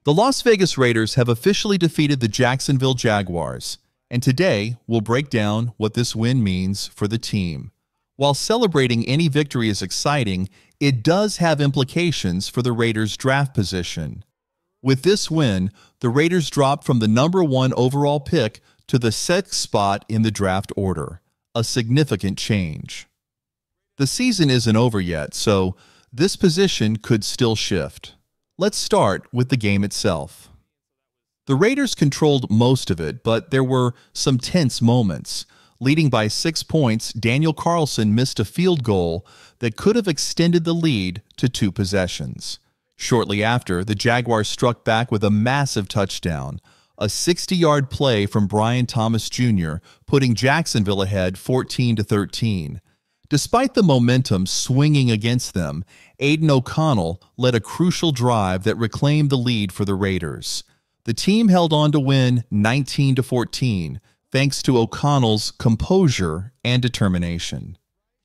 The Las Vegas Raiders have officially defeated the Jacksonville Jaguars, and today we'll break down what this win means for the team. While celebrating any victory is exciting, it does have implications for the Raiders' draft position. With this win, the Raiders dropped from the #1 overall pick to the 6th spot in the draft order, a significant change. The season isn't over yet, so this position could still shift. Let's start with the game itself. The Raiders controlled most of it, but there were some tense moments. Leading by 6 points, Daniel Carlson missed a field goal that could have extended the lead to 2 possessions. Shortly after, the Jaguars struck back with a massive touchdown, a 60-yard play from Brian Thomas Jr., putting Jacksonville ahead 14-13. Despite the momentum swinging against them, Aiden O'Connell led a crucial drive that reclaimed the lead for the Raiders. The team held on to win 19-14, thanks to O'Connell's composure and determination.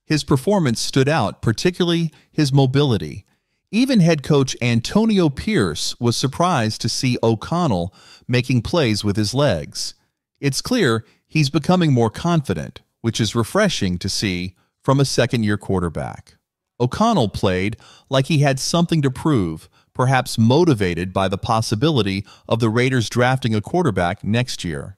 His performance stood out, particularly his mobility. Even head coach Antonio Pierce was surprised to see O'Connell making plays with his legs. It's clear he's becoming more confident, which is refreshing to see from a second-year quarterback. O'Connell played like he had something to prove, perhaps motivated by the possibility of the Raiders drafting a quarterback next year.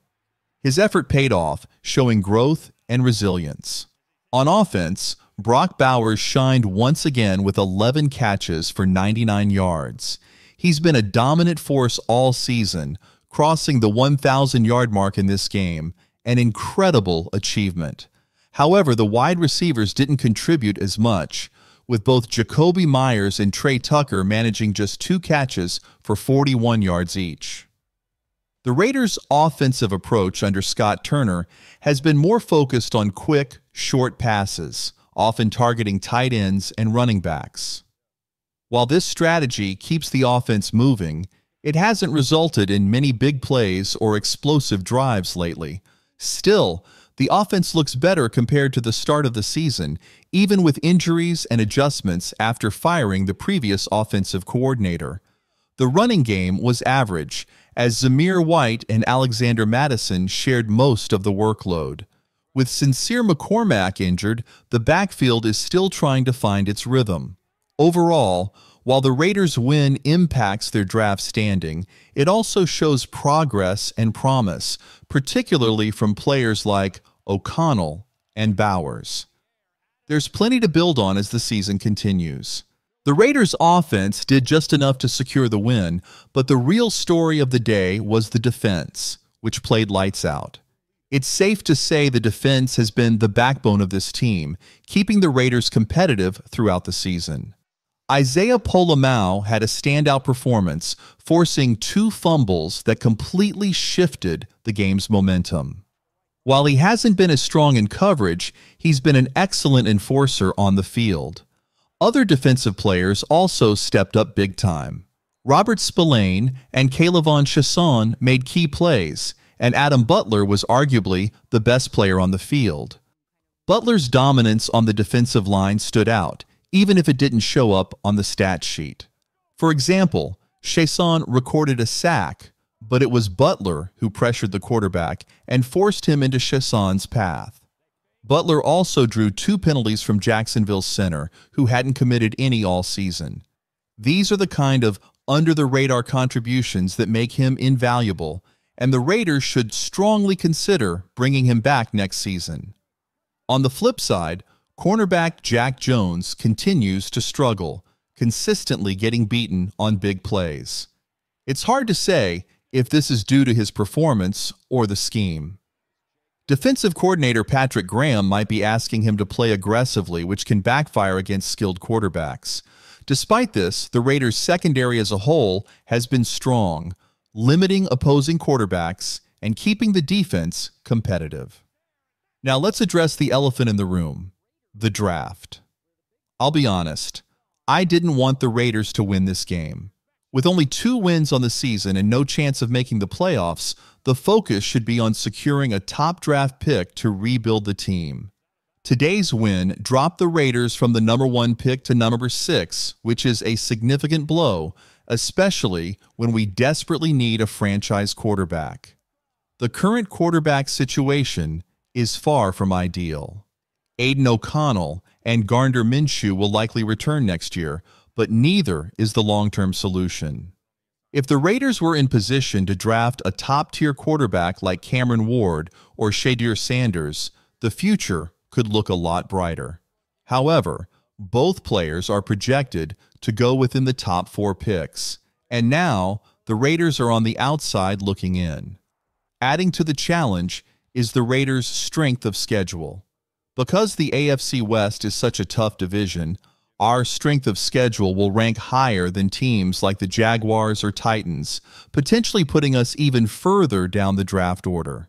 His effort paid off, showing growth and resilience. On offense, Brock Bowers shined once again with 11 catches for 99 yards. He's been a dominant force all season, crossing the 1,000-yard mark in this game, an incredible achievement. However, the wide receivers didn't contribute as much, with both Jacoby Myers and Trey Tucker managing just 2 catches for 41 yards each. The Raiders' offensive approach under Scott Turner has been more focused on quick, short passes, often targeting tight ends and running backs. While this strategy keeps the offense moving, it hasn't resulted in many big plays or explosive drives lately. Still, the offense looks better compared to the start of the season, even with injuries and adjustments after firing the previous offensive coordinator. The running game was average, as Zamir White and Alexander Mattison shared most of the workload. With Sincere McCormack injured, the backfield is still trying to find its rhythm. Overall, while the Raiders' win impacts their draft standing, it also shows progress and promise, particularly from players like O'Connell and Bowers. There's plenty to build on as the season continues. The Raiders' offense did just enough to secure the win, but the real story of the day was the defense, which played lights out. It's safe to say the defense has been the backbone of this team, keeping the Raiders competitive throughout the season. Isaiah Pola-Mao had a standout performance, forcing 2 fumbles that completely shifted the game's momentum. While he hasn't been as strong in coverage, he's been an excellent enforcer on the field. Other defensive players also stepped up big time. Robert Spillane and Kayvon Chaisson made key plays, and Adam Butler was arguably the best player on the field. Butler's dominance on the defensive line stood out, even if it didn't show up on the stat sheet. For example, Chaisson recorded a sack, but it was Butler who pressured the quarterback and forced him into Chaisson's path. Butler also drew 2 penalties from Jacksonville's center, who hadn't committed any all season. These are the kind of under-the-radar contributions that make him invaluable, and the Raiders should strongly consider bringing him back next season. On the flip side, cornerback Jack Jones continues to struggle, consistently getting beaten on big plays. It's hard to say if this is due to his performance or the scheme. Defensive coordinator Patrick Graham might be asking him to play aggressively, which can backfire against skilled quarterbacks. Despite this, the Raiders' secondary as a whole has been strong, limiting opposing quarterbacks and keeping the defense competitive. Now let's address the elephant in the room, the draft. I'll be honest, I didn't want the Raiders to win this game. With only 2 wins on the season and no chance of making the playoffs, the focus should be on securing a top draft pick to rebuild the team. Today's win dropped the Raiders from the #1 pick to #6, which is a significant blow, especially when we desperately need a franchise quarterback. The current quarterback situation is far from ideal. Aiden O'Connell and Gardner Minshew will likely return next year, but neither is the long-term solution. If the Raiders were in position to draft a top-tier quarterback like Cameron Ward or Shedeur Sanders, the future could look a lot brighter. However, both players are projected to go within the top 4 picks, and now the Raiders are on the outside looking in. Adding to the challenge is the Raiders' strength of schedule. Because the AFC West is such a tough division, our strength of schedule will rank higher than teams like the Jaguars or Titans, potentially putting us even further down the draft order.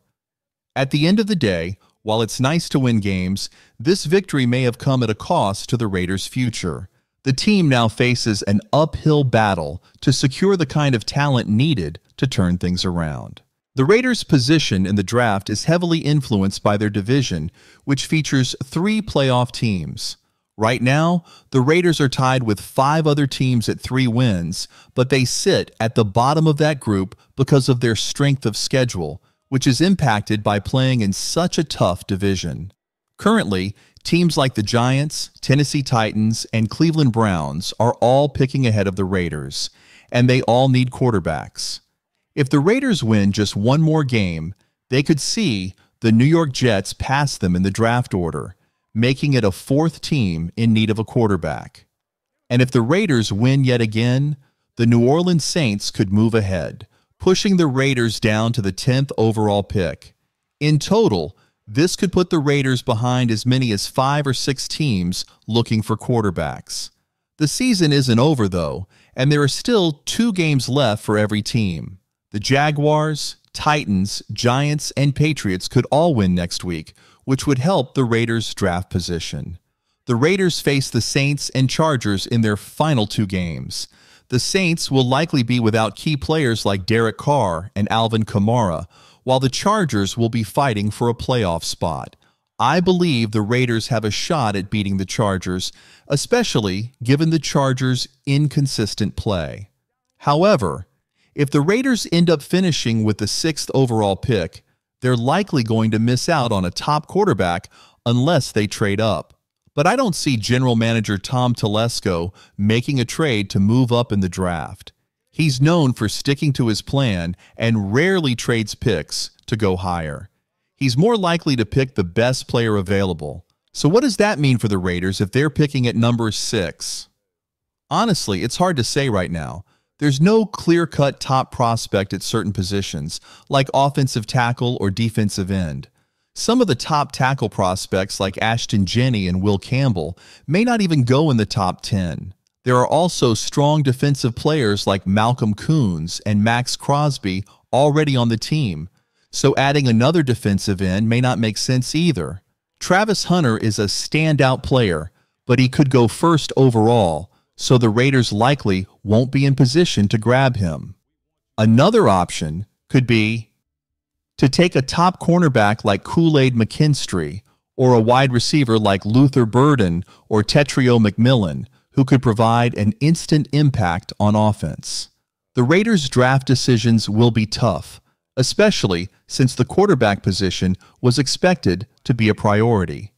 At the end of the day, while it's nice to win games, this victory may have come at a cost to the Raiders' future. The team now faces an uphill battle to secure the kind of talent needed to turn things around. The Raiders' position in the draft is heavily influenced by their division, which features 3 playoff teams. Right now, the Raiders are tied with 5 other teams at 3 wins, but they sit at the bottom of that group because of their strength of schedule, which is impacted by playing in such a tough division. Currently, teams like the Giants, Tennessee Titans, and Cleveland Browns are all picking ahead of the Raiders, and they all need quarterbacks. If the Raiders win just one more game, they could see the New York Jets pass them in the draft order, making it a 4th team in need of a quarterback. And if the Raiders win yet again, the New Orleans Saints could move ahead, pushing the Raiders down to the 10th overall pick. In total, this could put the Raiders behind as many as 5 or 6 teams looking for quarterbacks. The season isn't over, though, and there are still 2 games left for every team. The Jaguars, Titans, Giants, and Patriots could all win next week, which would help the Raiders' draft position. The Raiders face the Saints and Chargers in their final 2 games. The Saints will likely be without key players like Derek Carr and Alvin Kamara, while the Chargers will be fighting for a playoff spot. I believe the Raiders have a shot at beating the Chargers, especially given the Chargers' inconsistent play. However, if the Raiders end up finishing with the 6th overall pick, they're likely going to miss out on a top quarterback unless they trade up. But I don't see General Manager Tom Telesco making a trade to move up in the draft. He's known for sticking to his plan and rarely trades picks to go higher. He's more likely to pick the best player available. So what does that mean for the Raiders if they're picking at number 6? Honestly, it's hard to say right now. There's no clear-cut top prospect at certain positions, like offensive tackle or defensive end. Some of the top tackle prospects like Ashton Jenney and Will Campbell may not even go in the top 10. There are also strong defensive players like Malcolm Koonce and Max Crosby already on the team, so adding another defensive end may not make sense either. Travis Hunter is a standout player, but he could go first overall, so the Raiders likely won't be in position to grab him. Another option could be to take a top cornerback like Kool-Aid McKinstry or a wide receiver like Luther Burden or Tetrio McMillan, who could provide an instant impact on offense. The Raiders' draft decisions will be tough, especially since the quarterback position was expected to be a priority.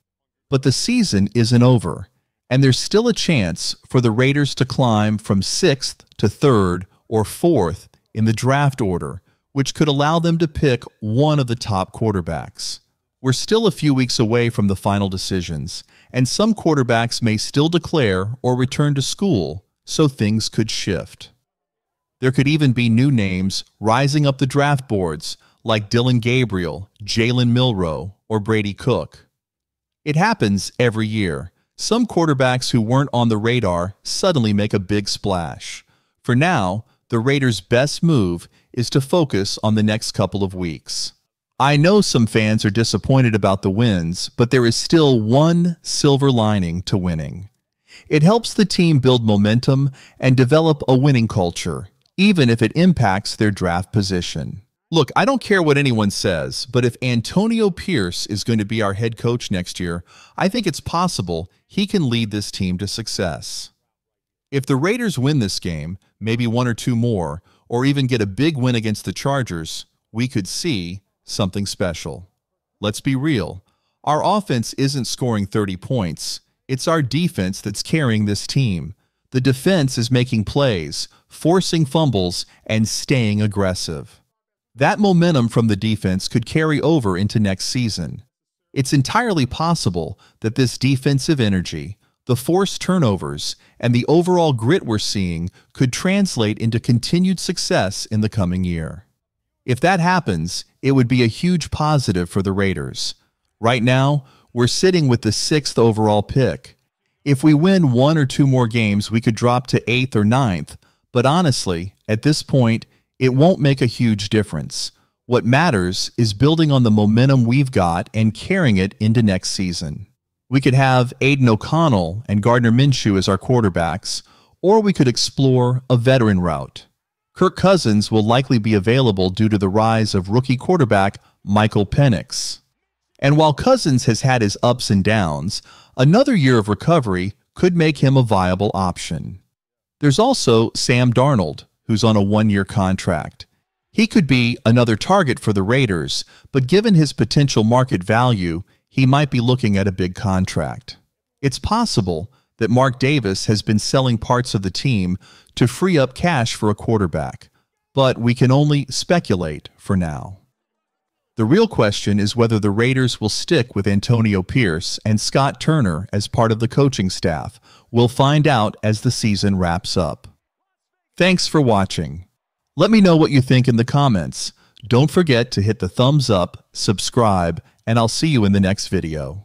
But the season isn't over, and there's still a chance for the Raiders to climb from 6th to 3rd or 4th in the draft order, which could allow them to pick one of the top quarterbacks. We're still a few weeks away from the final decisions, and some quarterbacks may still declare or return to school, so things could shift. There could even be new names rising up the draft boards, like Dylan Gabriel, Jalen Milroe, or Brady Cook. It happens every year. Some quarterbacks who weren't on the radar suddenly make a big splash. For now, the Raiders' best move is to focus on the next couple of weeks. I know some fans are disappointed about the wins, but there is still one silver lining to winning. It helps the team build momentum and develop a winning culture, even if it impacts their draft position. Look, I don't care what anyone says, but if Antonio Pierce is going to be our head coach next year, I think it's possible he can lead this team to success. If the Raiders win this game, maybe one or two more, or even get a big win against the Chargers, we could see something special. Let's be real. Our offense isn't scoring 30 points. It's our defense that's carrying this team. The defense is making plays, forcing fumbles, and staying aggressive. That momentum from the defense could carry over into next season. It's entirely possible that this defensive energy, the forced turnovers, and the overall grit we're seeing could translate into continued success in the coming year. If that happens, it would be a huge positive for the Raiders. Right now, we're sitting with the 6th overall pick. If we win one or two more games, we could drop to 8th or 9th, but honestly, at this point, it won't make a huge difference. What matters is building on the momentum we've got and carrying it into next season. We could have Aiden O'Connell and Gardner Minshew as our quarterbacks, or we could explore a veteran route. Kirk Cousins will likely be available due to the rise of rookie quarterback Michael Penix. And while Cousins has had his ups and downs, another year of recovery could make him a viable option. There's also Sam Darnold, who's on a one-year contract. He could be another target for the Raiders, but given his potential market value, he might be looking at a big contract. It's possible that Mark Davis has been selling parts of the team to free up cash for a quarterback, but we can only speculate for now. The real question is whether the Raiders will stick with Antonio Pierce and Scott Turner as part of the coaching staff. We'll find out as the season wraps up. Thanks for watching. Let me know what you think in the comments. Don't forget to hit the thumbs up, subscribe, and I'll see you in the next video.